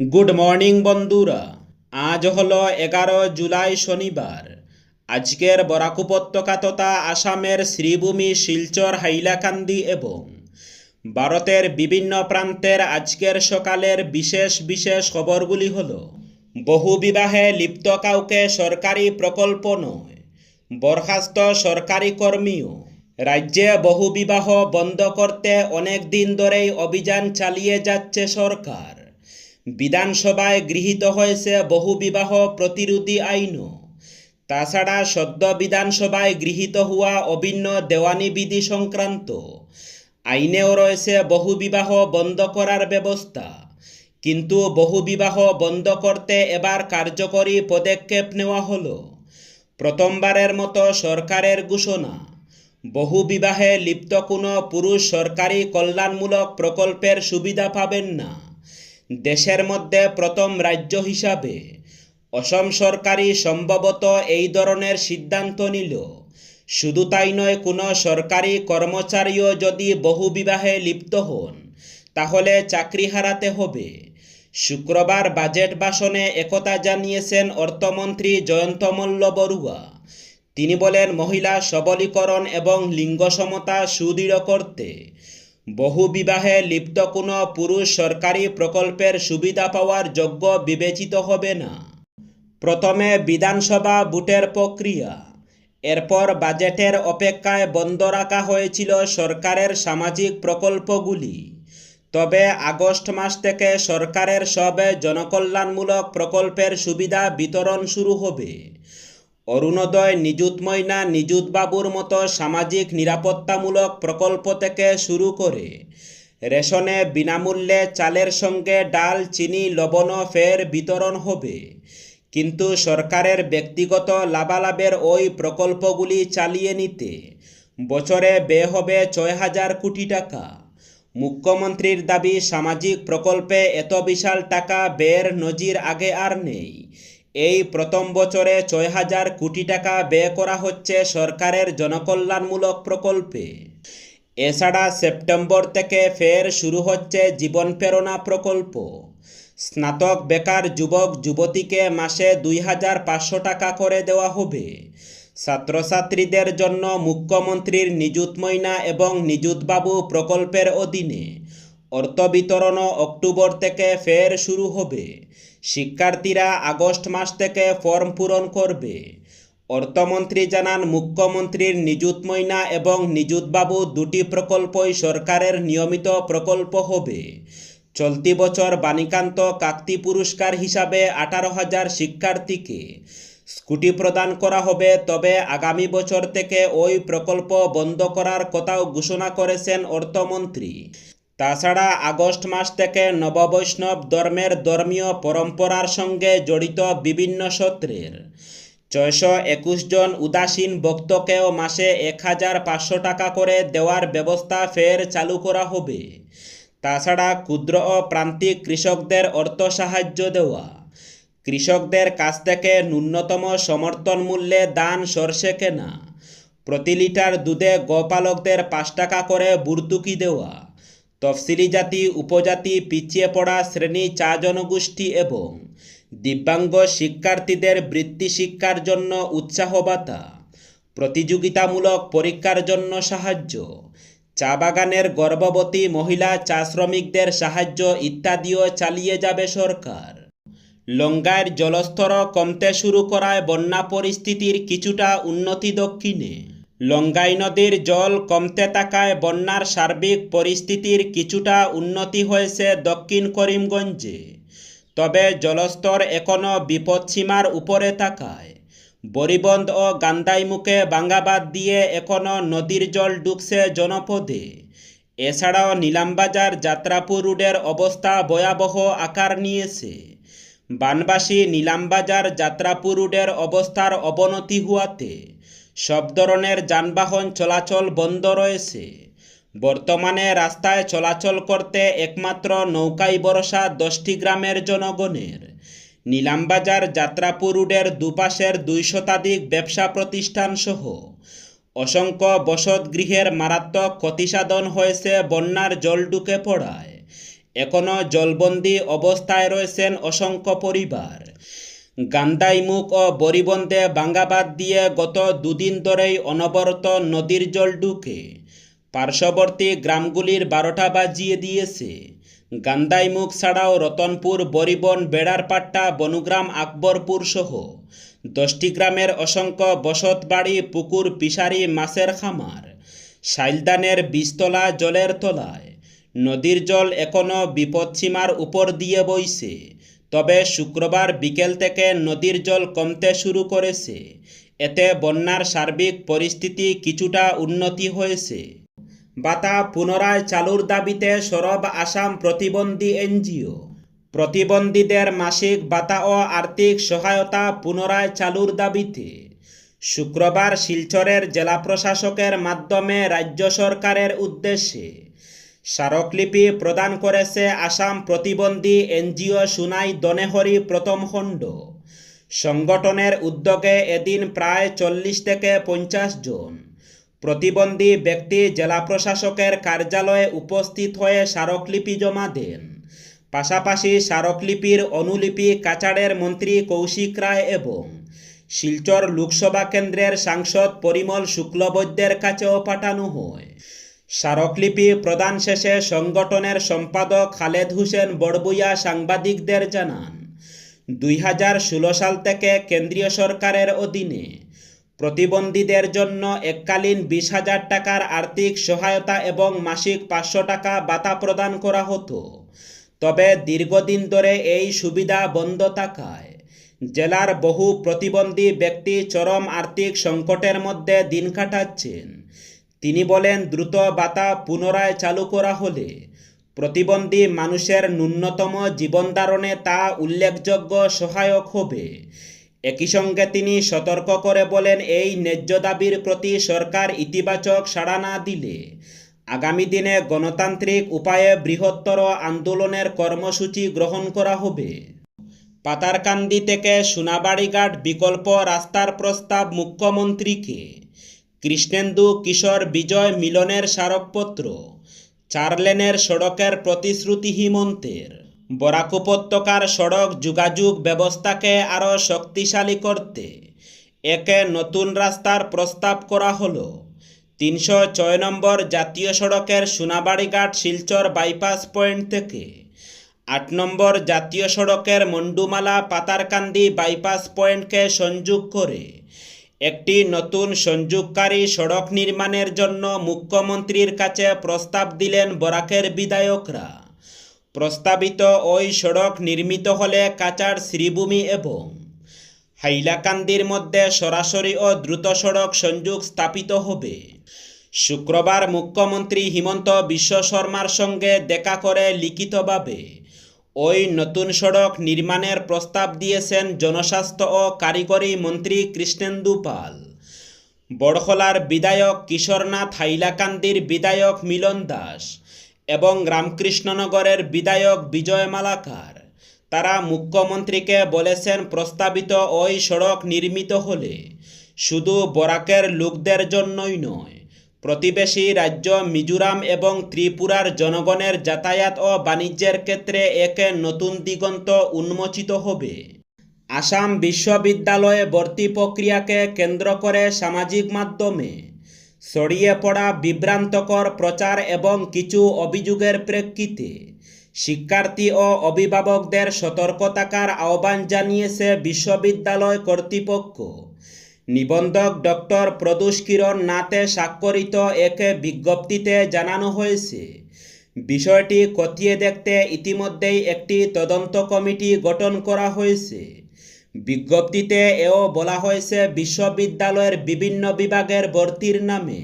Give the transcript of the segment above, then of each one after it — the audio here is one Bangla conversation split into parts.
গুড মর্নিং বন্ধুরা। আজ হলো 11 জুলাই শনিবার। আজকের বরাক উপত্যকা তথা আসামের শ্রীভূমি, শিলচর, হাইলাকান্দি এবং ভারতের বিভিন্ন প্রান্তের আজকের সকালের বিশেষ বিশেষ খবরগুলি হল: বহুবিবাহে লিপ্ত কাউকে সরকারি প্রকল্প নয়, বরখাস্ত সরকারি কর্মীও। রাজ্যে বহুবিবাহ বন্ধ করতে অনেক দিন ধরেই অভিযান চালিয়ে যাচ্ছে সরকার। বিধানসভায় গৃহীত হয়েছে বহুবিবাহ প্রতিরোধী আইনও। তাছাড়া সদ্য বিধানসভায় গৃহীত হওয়া অভিন্ন দেওয়ানি বিধি সংক্রান্ত আইনেও রয়েছে বহুবিবাহ বন্ধ করার ব্যবস্থা। কিন্তু বহুবিবাহ বন্ধ করতে এবার কার্যকরী পদক্ষেপ নেওয়া হলো। প্রথমবারের মতো সরকারের ঘোষণা, বহুবিবাহে লিপ্ত কোনো পুরুষ সরকারি কল্যাণমূলক প্রকল্পের সুবিধা পাবেন না। দেশের মধ্যে প্রথম রাজ্য হিসাবে অসম সরকারই সম্ভবত এই ধরনের সিদ্ধান্ত নিল। শুধু তাই নয়, কোনো সরকারি কর্মচারীও যদি বহুবিবাহে লিপ্ত হন তাহলে চাকরি হারাতে হবে। শুক্রবার বাজেট ভাষণে একথা জানিয়েছেন অর্থমন্ত্রী জয়ন্ত মল্ল বড়ুয়া। তিনি বলেন, মহিলা সবলীকরণ এবং লিঙ্গ সমতা সুদৃঢ় করতে বহুবিবাহে লিপ্ত কোনো পুরুষ সরকারি প্রকল্পের সুবিধা পাওয়ার যোগ্য বিবেচিত হবে না। প্রথমে বিধানসভা ভোটের প্রক্রিয়া, এরপর বাজেটের অপেক্ষায় বন্ধ রাখা হয়েছিল সরকারের সামাজিক প্রকল্পগুলি। তবে আগস্ট মাস থেকে সরকারের সব জনকল্যাণমূলক প্রকল্পের সুবিধা বিতরণ শুরু হবে। অরুণোদয়, নিযুত ময়না, নিযুত বাবুর মতো সামাজিক নিরাপত্তামূলক প্রকল্প থেকে শুরু করে রেশনে বিনামূল্যে চালের সঙ্গে ডাল, চিনি, লবণ ফের বিতরণ হবে। কিন্তু সরকারের ব্যক্তিগত লাভালাভের ওই প্রকল্পগুলি চালিয়ে নিতে বছরে ব্যয় হবে 6,000 কোটি টাকা। মুখ্যমন্ত্রীর দাবি, সামাজিক প্রকল্পে এত বিশাল টাকা ব্যয়ের নজির আগে আর নেই। এই প্রথম বছরে 6,000 কোটি টাকা ব্যয় করা হচ্ছে সরকারের জনকল্যাণমূলক প্রকল্পে। এছাড়া সেপ্টেম্বর থেকে ফের শুরু হচ্ছে জীবন প্রেরণা প্রকল্প। স্নাতক বেকার যুবক যুবতীকে মাসে 2,500 টাকা করে দেওয়া হবে। ছাত্রছাত্রীদের জন্য মুখ্যমন্ত্রীর নিযুত ময়না এবং নিযুত বাবু প্রকল্পের অধীনে অর্থ বিতরণও অক্টোবর থেকে ফের শুরু হবে। শিক্ষার্থীরা আগস্ট মাস থেকে ফর্ম পূরণ করবে। অর্থমন্ত্রী জানান, মুখ্যমন্ত্রীর নিযুত ময়না এবং নিযুত বাবু দুটি প্রকল্পই সরকারের নিয়মিত প্রকল্প হবে। চলতি বছর বাণীকান্ত কাকতি পুরস্কার হিসাবে 18,000 শিক্ষার্থীকে স্কুটি প্রদান করা হবে। তবে আগামী বছর থেকে ওই প্রকল্প বন্ধ করার কথাও ঘোষণা করেছেন অর্থমন্ত্রী। তাছাড়া আগস্ট মাস থেকে নববৈষ্ণব ধর্মের ধর্মীয় পরম্পরার সঙ্গে জড়িত বিভিন্ন সূত্রের 621 জন উদাসীন ভক্তকেও মাসে 1,500 টাকা করে দেওয়ার ব্যবস্থা ফের চালু করা হবে। তাছাড়া ক্ষুদ্র ও প্রান্তিক কৃষকদের অর্থ সাহায্য দেওয়া, কৃষকদের কাছ থেকে ন্যূনতম সমর্থন মূল্যে ধান, সরষে কেনা, প্রতি লিটার দুধে গোপালকদের 5 টাকা করে ভর্তুকি দেওয়া, তফসিলি জাতি, উপজাতি, পিছিয়ে পড়া শ্রেণী, চা জনগোষ্ঠী এবং দিব্যাঙ্গ শিক্ষার্থীদের বৃত্তি শিক্ষার জন্য উৎসাহ ভাতা, প্রতিযোগিতামূলক পরীক্ষার জন্য সাহায্য, চা বাগানের গর্ভবতী মহিলা চা শ্রমিকদের সাহায্য ইত্যাদিও চালিয়ে যাবে সরকার। লঙ্গাইয়ের জলস্তর কমতে শুরু করায় বন্যা পরিস্থিতির কিছুটা উন্নতি দক্ষিণে। লঙ্গাই নদীর জল কমতে থাকায় বন্যার সার্বিক পরিস্থিতির কিছুটা উন্নতি হয়েছে দক্ষিণ করিমগঞ্জে। তবে জলস্তর এখনও বিপদসীমার উপরে থাকায় বরিবন্ধ ও গান্ধাইমুখে বাঙ্গাবাদ দিয়ে এখনও নদীর জল ঢুকছে জনপদে। এছাড়াও নিলামবাজার যাত্রাপুর রোডের অবস্থা ভয়াবহ আকার নিয়েছে। বানবাসী নিলামবাজার যাত্রাপুর রোডের অবস্থার অবনতি হওয়াতে সব ধরনের যানবাহন চলাচল বন্ধ রয়েছে। বর্তমানে রাস্তায় চলাচল করতে একমাত্র নৌকাই ভরসা 10টি গ্রামের জনগণের। নিলামবাজার যাত্রাপুর রোডের দুপাশের 200 শতাধিক ব্যবসা প্রতিষ্ঠান সহ অসংখ্য বসতগৃহের মারাত্মক ক্ষতিসাধন হয়েছে বন্যার জল ঢুকে পড়ায়। এখনও জলবন্দী অবস্থায় রয়েছেন অসংখ্য পরিবার। গান্ধাইমুখ ও বরিবন্দে বাঙ্গাবাদ দিয়ে গত দুদিন ধরেই অনবরত নদীর জল ঢুকে পার্শ্ববর্তী গ্রামগুলির 12টা বাজিয়ে দিয়েছে। গান্ধাইমুখ ছাড়াও রতনপুর, বরিবন, বেড়ারপাট্টা, বনুগ্রাম, আকবরপুর সহ 10টি গ্রামের অসংখ্য বসত বাড়ি, পুকুর, ফিশারি, মাছের খামার, শাইলদানের বীজতলা জলের তলায়। নদীর জল এখনও বিপদসীমার উপর দিয়ে বইছে, তবে শুক্রবার বিকেল থেকে নদীর জল কমতে শুরু করেছে। এতে বন্যার সার্বিক পরিস্থিতি কিছুটা উন্নতি হয়েছে। ভাতা পুনরায় চালুর দাবিতে সরব আসাম প্রতিবন্ধী এনজিও। প্রতিবন্ধীদের মাসিক ভাতা ও আর্থিক সহায়তা পুনরায় চালুর দাবিতে শুক্রবার শিলচরের জেলা প্রশাসকের মাধ্যমে রাজ্য সরকারের উদ্দেশ্যে স্মারকলিপি প্রদান করেছে আসাম প্রতিবন্ধী এনজিও সুনাই দনেহরি প্রথম খণ্ড। সংগঠনের উদ্যোগে এদিন প্রায় 40 থেকে 50 জন প্রতিবন্ধী ব্যক্তি জেলা প্রশাসকের কার্যালয়ে উপস্থিত হয়ে স্মারকলিপি জমা দেন। পাশাপাশি স্মারকলিপির অনুলিপি কাছাড়ের মন্ত্রী কৌশিক রায় এবং শিলচর লোকসভা কেন্দ্রের সাংসদ পরিমল শুক্লবৈদ্যের কাছেও পাঠানো হয়। স্মারকলিপি প্রদান শেষে সংগঠনের সম্পাদক খালেদ হোসেন বড়বুইয়া সাংবাদিকদের জানান, 2016 সাল থেকে কেন্দ্রীয় সরকারের অধীনে প্রতিবন্ধীদের জন্য এককালীন 20,000 টাকার আর্থিক সহায়তা এবং মাসিক 500 টাকা ভাতা প্রদান করা হতো। তবে দীর্ঘদিন ধরে এই সুবিধা বন্ধ থাকায় জেলার বহু প্রতিবন্ধী ব্যক্তি চরম আর্থিক সংকটের মধ্যে দিন কাটাচ্ছেন। তিনি বলেন, দ্রুত ভাতা পুনরায় চালু করা হলে প্রতিবন্ধী মানুষের ন্যূনতম জীবনধারণে তা উল্লেখযোগ্য সহায়ক হবে। একই সঙ্গে তিনি সতর্ক করে বলেন, এই ন্যায্য দাবির প্রতি সরকার ইতিবাচক সাড়া না দিলে আগামী দিনে গণতান্ত্রিক উপায়ে বৃহত্তর আন্দোলনের কর্মসূচি গ্রহণ করা হবে। পাতারকান্দি থেকে সোনাবাড়িঘাট বিকল্প রাস্তার প্রস্তাব মুখ্যমন্ত্রীকে। কৃষ্ণেন্দু কিশোর বিজয় মিলনের স্মারকপত্র। 4 লেনের সড়কের প্রতিশ্রুতি হিমন্তের। বরাক উপত্যকার সড়ক যোগাযোগ ব্যবস্থাকে আরও শক্তিশালী করতে একে নতুন রাস্তার প্রস্তাব করা হলো। 306 নম্বর জাতীয় সড়কের সোনাবাড়িঘাট শিলচর বাইপাস পয়েন্ট থেকে 8 নম্বর জাতীয় সড়কের মন্ডুমালা পাতারকান্দি বাইপাস পয়েন্টকে সংযোগ করে একটি নতুন সংযোগকারী সড়ক নির্মাণের জন্য মুখ্যমন্ত্রীর কাছে প্রস্তাব দিলেন বরাকের বিধায়করা। প্রস্তাবিত ওই সড়ক নির্মিত হলে কাছাড় শ্রীভূমি এবং হাইলাকান্দির মধ্যে সরাসরি ও দ্রুত সড়ক সংযোগ স্থাপিত হবে। শুক্রবার মুখ্যমন্ত্রী হিমন্ত বিশ্ব শর্মার সঙ্গে দেখা করে লিখিতভাবে ওই নতুন সড়ক নির্মাণের প্রস্তাব দিয়েছেন জনস্বাস্থ্য ও কারিগরি মন্ত্রী কৃষ্ণেন্দু পাল। বড়খলার বিধায়ক কিশোরনাথ, হাইলাকান্দির বিধায়ক মিলন দাস এবং রামকৃষ্ণনগরের বিধায়ক বিজয় মালাকার তারা মুখ্যমন্ত্রীকে বলেছেন, প্রস্তাবিত ওই সড়ক নির্মিত হলে শুধু বরাকের লোকদের জন্যই নয়, প্রতিবেশী রাজ্য মিজোরাম এবং ত্রিপুরার জনগণের যাতায়াত ও বাণিজ্যের ক্ষেত্রে এক নতুন দিগন্ত উন্মোচিত হবে। আসাম বিশ্ববিদ্যালয়ে ভর্তি প্রক্রিয়াকে কেন্দ্র করে সামাজিক মাধ্যমে ছড়িয়ে পড়া বিভ্রান্তকর প্রচার এবং কিছু অভিযোগের প্রেক্ষিতে শিক্ষার্থী ও অভিভাবকদের সতর্ক থাকার আহ্বান জানিয়েছে বিশ্ববিদ্যালয় কর্তৃপক্ষ। নিবন্ধক ডক্টর প্রদোষ কিরণ নাথে স্বাক্ষরিত এক বিজ্ঞপ্তিতে জানানো হয়েছে, বিষয়টি খতিয়ে দেখতে ইতিমধ্যেই একটি তদন্ত কমিটি গঠন করা হয়েছে। বিজ্ঞপ্তিতে এও বলা হয়েছে, বিশ্ববিদ্যালয়ের বিভিন্ন বিভাগের ভর্তির নামে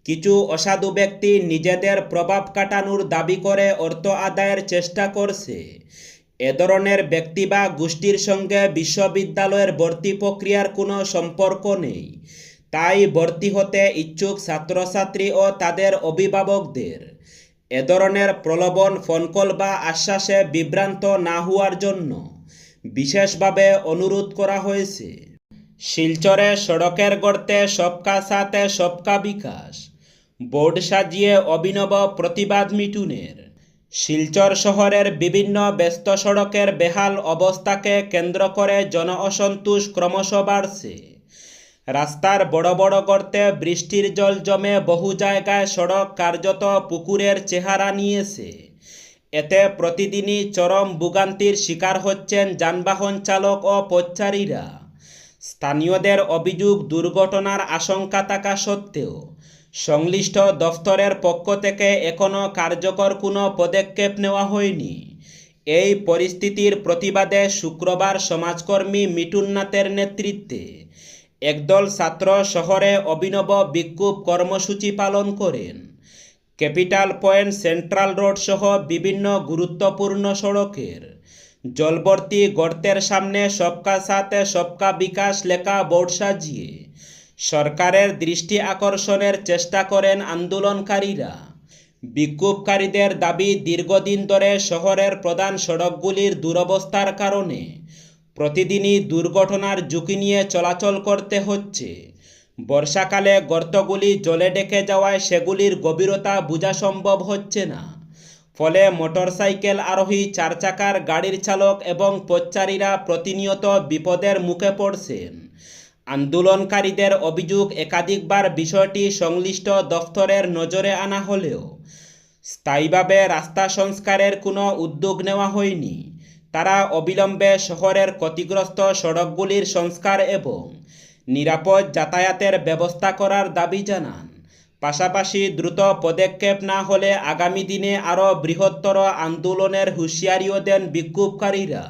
কিছু অসাধু ব্যক্তি নিজেদের প্রভাব খাটানোর দাবি করে অর্থ আদায়ের চেষ্টা করছে। এ ধরনের ব্যক্তি বা গোষ্ঠীর সঙ্গে বিশ্ববিদ্যালয়ের ভর্তি প্রক্রিয়ার কোনো সম্পর্ক নেই। তাই ভর্তি হতে ইচ্ছুক ছাত্রছাত্রী ও তাদের অভিভাবকদের এ ধরনের প্রলোভন, ফোনকল বা আশ্বাসে বিভ্রান্ত না হওয়ার জন্য বিশেষভাবে অনুরোধ করা হয়েছে। শিলচরে সড়কের গর্তে সবকা সাথে সবকা বিকাশ বোর্ড সাজিয়ে অভিনব প্রতিবাদ মিটুনের। শিলচর শহরের বিভিন্ন ব্যস্ত সড়কের বেহাল অবস্থাকে কেন্দ্র করে জন অসন্তোষ ক্রমশ বাড়ছে। রাস্তার বড় বড় গর্তে বৃষ্টির জল জমে বহু জায়গায় সড়ক কার্যত পুকুরের চেহারা নিয়েছে। এতে প্রতিদিনই চরম ভোগান্তির শিকার হচ্ছেন যানবাহন চালক ও পথচারীরা। স্থানীয়দের অভিযোগ, দুর্ঘটনার আশঙ্কা থাকা সত্ত্বেও সংশ্লিষ্ট দফতরের পক্ষ থেকে এখনও কার্যকর কোনো পদক্ষেপ নেওয়া হয়নি। এই পরিস্থিতির প্রতিবাদে শুক্রবার সমাজকর্মী মিঠুন নাথের নেতৃত্বে একদল ছাত্র শহরে অভিনব বিক্ষোভ কর্মসূচি পালন করেন। ক্যাপিটাল পয়েন্ট, সেন্ট্রাল রোড সহ বিভিন্ন গুরুত্বপূর্ণ সড়কের জলভর্তি গর্তের সামনে সবকা সাথে সবকা বিকাশ লেখা বোর্ড সাজিয়ে সরকারের দৃষ্টি আকর্ষণের চেষ্টা করেন আন্দোলনকারীরা। বিক্ষোভকারীদের দাবি, দীর্ঘদিন ধরে শহরের প্রধান সড়কগুলির দুরবস্থার কারণে প্রতিদিনই দুর্ঘটনার ঝুঁকি নিয়ে চলাচল করতে হচ্ছে। বর্ষাকালে গর্তগুলি জলে ঢেকে যাওয়ায় সেগুলির গভীরতা বোঝা সম্ভব হচ্ছে না। ফলে মোটরসাইকেল আরোহী, চার চাকার গাড়ির চালক এবং পথচারীরা প্রতিনিয়ত বিপদের মুখে পড়ছেন। আন্দোলনকারীদের অভিযোগ, একাধিকবার বিষয়টি সংশ্লিষ্ট দফতরের নজরে আনা হলেও স্থায়ীভাবে রাস্তা সংস্কারের কোনো উদ্যোগ নেওয়া হয়নি। তারা অবিলম্বে শহরের ক্ষতিগ্রস্ত সড়কগুলির সংস্কার এবং নিরাপদ যাতায়াতের ব্যবস্থা করার দাবি জানান। পাশাপাশি দ্রুত পদক্ষেপ না হলে আগামী দিনে আরও বৃহত্তর আন্দোলনের হুঁশিয়ারিও দেন বিক্ষোভকারীরা।